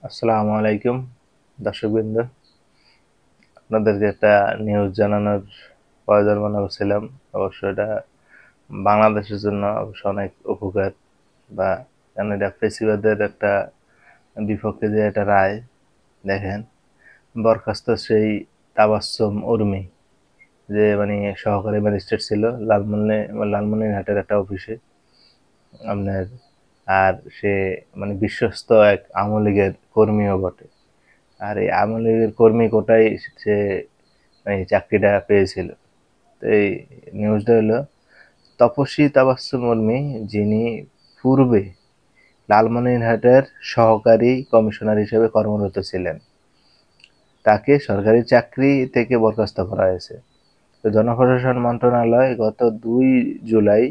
আসসালামু আলাইকুম দর্শকবৃন্দ, আপনাদেরকে একটা নিউজ জানানোর প্রয়োজন মনে করছিলাম। অবশ্য এটা বাংলাদেশের জন্য অবশ্য অনেক উপকার, বা কেন এটা ফেসিবাদের একটা বিপক্ষে যে একটা রায়। দেখেন, বরখাস্ত সেই তাবাসসুম উর্মি, যে সহকারী ম্যাজিস্ট্রেট ছিল লালমনিরহাটের একটা অফিসে আপনার। আর সে বিশ্বস্ত এক আওয়ামী লীগের কর্মীও বটে। আর এই আওয়ামী লীগের কর্মী কোটায় সে এই চাকরিটা পেয়েছিল। তো এই নিউজটা হলো, তপস্বী তাবাসসুম উর্মি, যিনি পূর্বে লালমনিরহাটের সহকারী কমিশনার হিসেবে কর্মরত ছিলেন, তাকে সরকারি চাকরি থেকে বরখাস্ত করা হয়েছে। তো জনপ্রশাসন মন্ত্রণালয় গত 2 জুলাই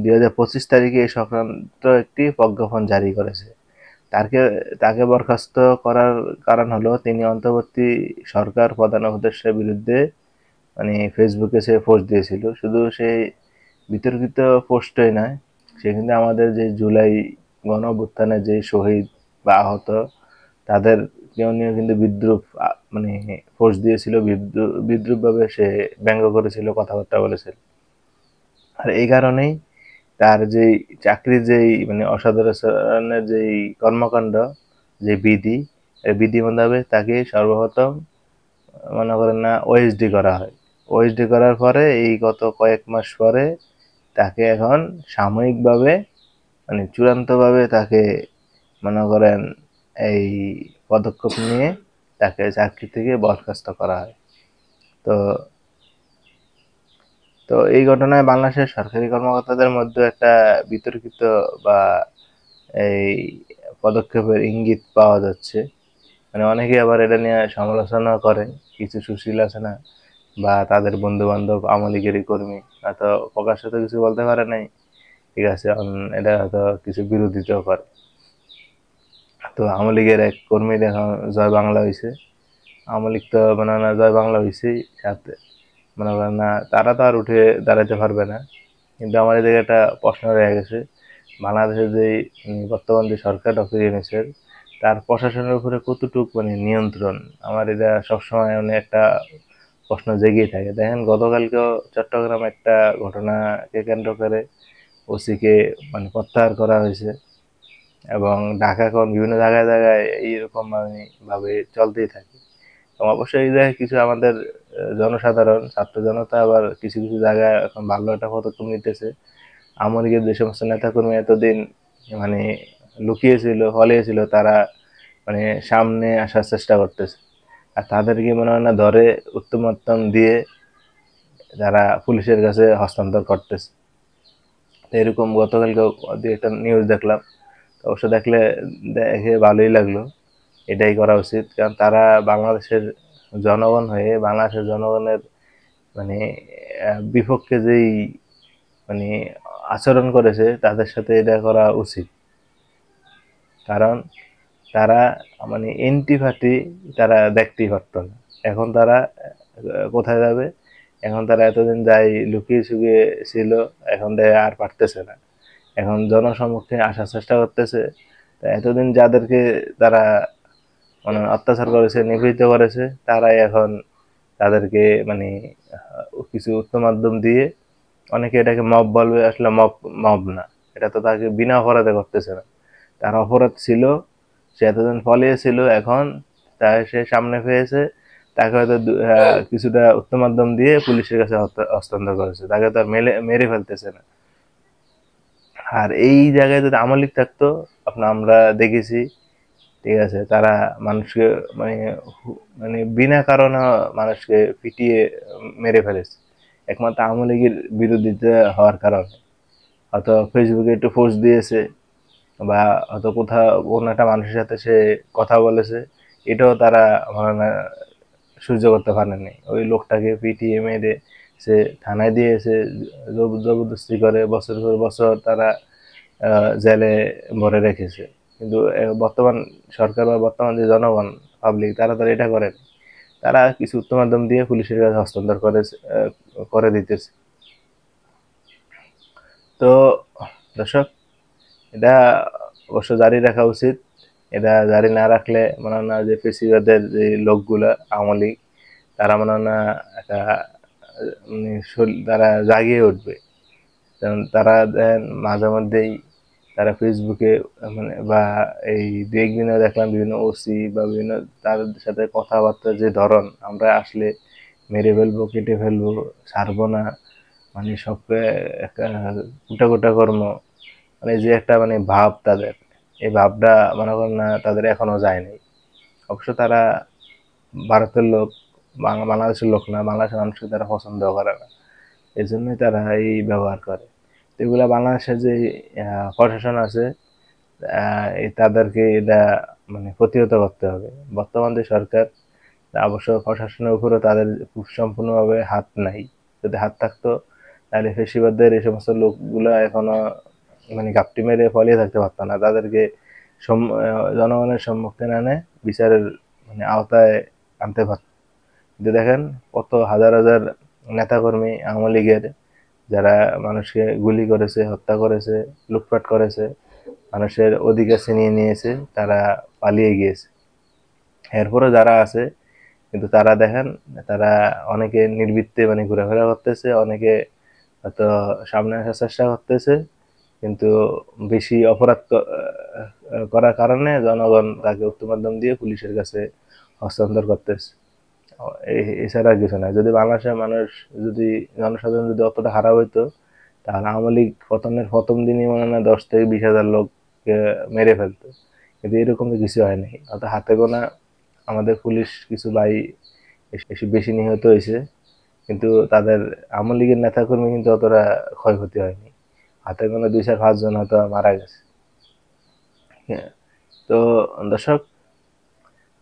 2025 তারিখে এই সংক্রান্ত একটি প্রজ্ঞাপন জারি করেছে। তাকে তাকে বরখাস্ত করার কারণ হলো, তিনি অন্তর্বর্তী সরকার প্রধান উপদেষ্টার বিরুদ্ধে ফেসবুকে সে পোস্ট দিয়েছিল। শুধু সেই বিতর্কিত পোস্টই নয়, সে কিন্তু আমাদের যে জুলাই গণ অভ্যুত্থানে যে শহীদ বা আহত, তাদের কেউ নিয়ে কিন্তু বিদ্রুপ পোস্ট দিয়েছিল। বিদ্রুপভাবে সে ব্যঙ্গ করেছিল, কথাবার্তা বলেছিল। আর এই কারণেই তার যেই চাকরির যেই অসাধারণের যেই কর্মকাণ্ড, যে বিধি, এই বিধি মোতাবেক তাকে সর্বপ্রথম মনে করেন না ওএসডি করা হয়। ওএসডি করার পরে এই গত কয়েক মাস পরে তাকে এখন সাময়িকভাবে চূড়ান্তভাবে তাকে মনে করেন এই পদক্ষেপ নিয়ে তাকে চাকরি থেকে বরখাস্ত করা হয়। তো তো এই ঘটনায় বাংলাদেশের সরকারি কর্মকর্তাদের মধ্যে একটা বিতর্কিত বা এই পদক্ষেপের ইঙ্গিত পাওয়া যাচ্ছে। অনেকে আবার এটা নিয়ে সমালোচনা করেন। কিছু সুশীল আছে না, বা তাদের বন্ধু বান্ধব আওয়ামী লীগেরই কর্মী, হয়তো প্রকাশ্যে তো কিছু বলতে পারে নাই, ঠিক আছে, এটা হয়তো কিছু বিরোধিতাও করে। তো আওয়ামী লীগের এক কর্মী দেখা জয় বাংলা হয়েছে। আওয়ামী লীগ তো জয় বাংলা হয়েছেই, সাথে মনে করেন না তারা তো আর উঠে দাঁড়াতে পারবে না। কিন্তু আমার এদিকে একটা প্রশ্ন রয়ে গেছে, বাংলাদেশের যে বর্তমান যে সরকার ডক্টর ইউনূসের, তার প্রশাসনের উপরে কতটুক নিয়ন্ত্রণ, আমার এটা সবসময় একটা প্রশ্ন জেগেই থাকে। দেখেন, গতকালকেও চট্টগ্রাম একটা ঘটনাকে কেন্দ্র করে ওসিকে প্রত্যাহার করা হয়েছে, এবং ঢাকা এখন বিভিন্ন জায়গায় জায়গায় এইরকম ভাবে চলতেই থাকে। এবং অবশ্যই এই জায়গায় কিছু আমাদের জনসাধারণ, ছাত্র জনতা আবার কিছু কিছু জায়গায় এখন ভালো একটা পদক্ষেপ নিতেছে। আওয়ামী লীগের যে সমস্ত নেতাকর্মী এতদিন মানে লুকিয়েছিল, হলিয়েছিল, তারা সামনে আসার চেষ্টা করতেছে। আর তাদেরকে মনে হয় না ধরে উত্তম দিয়ে যারা পুলিশের কাছে হস্তান্তর করতেছে। এরকম গতকালকে একটা নিউজ দেখলাম। অবশ্য দেখে ভালোই লাগলো। এটাই করা উচিত, কারণ তারা বাংলাদেশের জনগণ হয়ে বাংলাদেশের জনগণের মানে বিপক্ষে যেই মানে আচরণ করেছে, তাদের সাথে এটা করা উচিত। কারণ তারা এন্টি পার্টি, তারা দেখতেই পারত না। এখন তারা কোথায় যাবে? এখন তারা এতদিন যাই লুকিয়ে ছুকিয়ে ছিল, এখন দেখে আর পারতেছে না, এখন জনসম্মুখে আসার চেষ্টা করতেছে। এতদিন যাদেরকে তারা অত্যাচার করেছে, নিপীড়িত করেছে, তারাই এখন তাদেরকে কিছু উচ্চ মাধ্যম দিয়ে, অনেকে এটাকে মব বলবে, আসলে মব মব না, এটা তো তাকে বিনা অপরাধে করতেছে না। তার অপরাধ ছিল, সে এতদিন পলিয়েছিল, এখন সে সামনে পেয়েছে, তাকে হয়তো কিছুটা উচ্চ মাধ্যম দিয়ে পুলিশের কাছে হস্তান্তর করেছে, তাকে তো আর মেরে ফেলতেছে না। আর এই জায়গায় যদি আওয়ামী লীগ থাকতো, আমরা দেখেছি, ঠিক আছে, তারা মানুষকে মানে বিনা কারণে মানুষকে পিটিয়ে মেরে ফেলেছে, একমাত্র আওয়ামী লীগের বিরোধিতা হওয়ার কারণে। হয়তো ফেসবুকে একটু পোস্ট দিয়েছে, বা হয়তো কোথাও কোনো একটা মানুষের সাথে সে কথা বলেছে, এটাও তারা সহ্য করতে পারেনি। ওই লোকটাকে পিটিয়ে মেরে সে থানায় দিয়েছে, জবরদস্তি করে বছর পর বছর তারা জেলে ভরে রেখেছে। কিন্তু বর্তমান সরকার বা বর্তমান যে জনগণ, পাবলিক, তারা তো এটা করেন, তারা কিছু উচ্চ মাধ্যম দিয়ে পুলিশের কাছে হস্তান্তর করে দিতেছে। তো দর্শক, এটা অবশ্য জারি রাখা উচিত। এটা জারি না রাখলে মনে হয় না যে ফেসিবাদের যে লোকগুলা আওয়ামী লীগ তারা মনে হয় না একটা তারা জাগিয়ে উঠবে। কারণ তারা দেখেন মাঝে মধ্যেই তারা ফেসবুকে মানে বা এই দু একদিনে দেখলাম বিভিন্ন ওসি বা বিভিন্ন তাদের সাথে কথাবার্তার যে ধরন, আমরা আসলে মেরে ফেলবো, কেটে ফেলবো, ছাড়বো না, মানে সবকে একটা কুটা কুটা কর্ম, মানে যে একটা মানে ভাব তাদের, এই ভাবটা মনে করেন না তাদের এখনো যায় নাই। অবশ্য তারা ভারতের লোক, বাংলাদেশের লোক না, বাংলাদেশের মানুষকে তারা পছন্দ করে না, এই জন্যই তারা এই ব্যবহার করে। এগুলা বাংলাদেশের যে প্রশাসন আছে তাদেরকে এটা মানে প্রতিহত করতে হবে। বর্তমান যে সরকার, অবশ্য প্রশাসনের উপরও তাদের সম্পূর্ণভাবে হাত নাই। যদি হাত থাকতো তাহলে ফেসিবাদের এই সমস্ত লোকগুলো এখনো মানে ঘাপটি মেরে ফলিয়ে থাকতে পারতো না। তাদেরকে জনগণের সম্মুখীন আনে বিচারের মানে আওতায় আনতে পারত। কিন্তু দেখেন কত হাজার হাজার নেতাকর্মী আওয়ামী লীগের যারা মানুষকে গুলি করেছে, হত্যা করেছে, লুটপাট করেছে, মানুষের অধিকার ছিনিয়ে নিয়েছে, তারা পালিয়ে গিয়েছে। এরপরও যারা আছে কিন্তু তারা দেখেন তারা অনেকে নির্বৃত্তে মানে ঘোরাফেরা করতেছে, অনেকে হয়তো সামনে আসার চেষ্টা করতেছে, কিন্তু বেশি অপরাধ করার কারণে জনগণ তাকে উচ্চমাধ্যম দিয়ে পুলিশের কাছে হস্তান্তর করতেছে। এছাড়া কিছু না। যদি বাংলাদেশের মানুষ, যদি জনসাধারণ যদি অতটা খারাপ হইতো তাহলে আওয়ামী লীগ পতনের প্রথম দিনই মনে হয় 10 থেকে 20 হাজার লোককে মেরে ফেলতো। কিন্তু এরকম তো কিছু হয় নাই। অত হাতে গোনা আমাদের পুলিশ কিছু ভাই বেশি নিহত হয়েছে, কিন্তু তাদের আওয়ামী লীগের নেতাকর্মী কিন্তু অতটা ক্ষয়ক্ষতি হয়নি। হাতে গোনা 2-4-5 জন হয়তো মারা গেছে। তো দর্শক,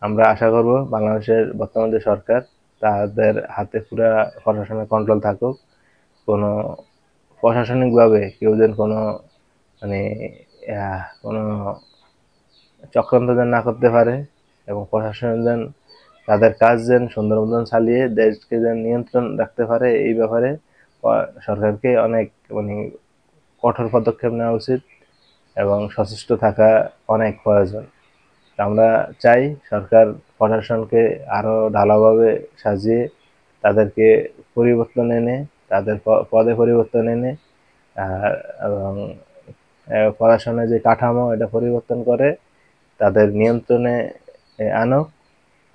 আমরা আশা করব বাংলাদেশের বর্তমান যে সরকার তাদের হাতে পুরা প্রশাসনের কন্ট্রোল থাকুক। কোনো প্রশাসনিকভাবে কেউ যেন কোনো মানে কোনো চক্রান্ত যেন না করতে পারে, এবং প্রশাসন যেন তাদের কাজ যেন সুন্দর মতন চালিয়ে দেশকে যেন নিয়ন্ত্রণ রাখতে পারে, এই ব্যাপারে সরকারকে অনেক মানে কঠোর পদক্ষেপ নেওয়া উচিত এবং সচেষ্ট থাকা অনেক প্রয়োজন। আমরা চাই সরকার প্রশাসনকে আরও ঢালাওভাবে সাজিয়ে তাদেরকে পরিবর্তন এনে, তাদের পদে পরিবর্তন এনে এবং প্রশাসনের যে কাঠামো এটা পরিবর্তন করে তাদের নিয়ন্ত্রণে আনুক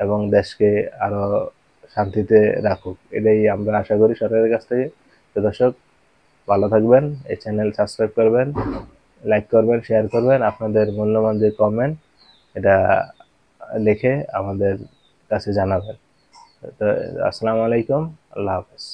এবং দেশকে আরো শান্তিতে রাখুক, এটাই আমরা আশা করি সরকারের কাছ থেকে। তো দর্শক, ভালো থাকবেন, এই চ্যানেল সাবস্ক্রাইব করবেন, লাইক করবেন, শেয়ার করবেন, আপনাদের মূল্যবান যে কমেন্ট এটা লিখে আমাদের কাছে জানাবেন। তো আসসালামু আলাইকুম, আল্লাহ হাফেজ।